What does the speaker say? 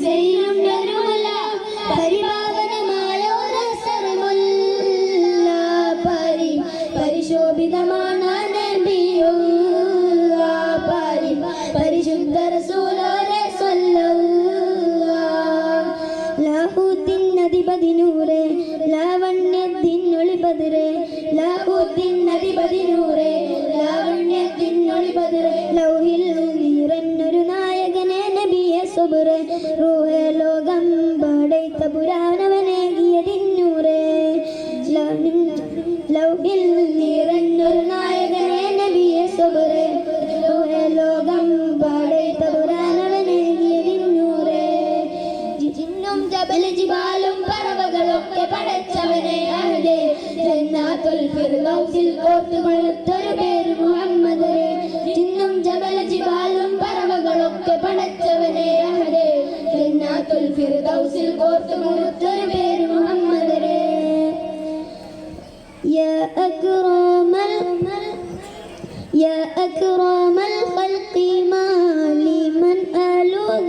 ചെയ്യുന്നൊരുമല പരിപാവനമായോരസരമുല്ല പരിശോഭിതമാണ് നബിയുള്ള പരിശുദ്ധ റസൂലുള്ളാഹി സ്വല്ലല്ലാഹു ലാഹുദ്ദീൻ അധിപതിനൂറേ ലാവണ്യത്തിനൊളിപതിരേ ലാഹുദ്ദീൻ ലാവണ്യത്തിനൊളിപതിരേ ലൗഹിൽ നിറഞ്ഞൊരു നായകനെ നബിയെ സുബ്രേ റൂഹേ ലോകം പടൈത്ത പുരാണവനേകിയതിന്നൂറേ ലൗഹിൽ നിറഞ്ഞൊരു നായകനെ നബിയെ സുബ്രേ റൂഹേ ലോകം പടൈത്ത പുരാണവനേകിയതിന്നൂറേ ജിന്നും ജബൽ ജിബാലും പറവകളൊക്കെ പടച്ചവനെ അഹദേ ജന്നാത്തുൽ ഫിർദൗസിൽ കോർത്തുകൊളുത്തൊരു പേര് മുഹമ്മദ് ജിന്നും ജബൽ ജിബാലും പറവകളൊക്കെ പടച്ചവനെ അഹദേ ജന്നാത്തുൽ ഫിർദൗസിൽ കോർത്തുകൊളുത്തൊരു പേര് മുഹമ്മദ് യാ അക്രമൽ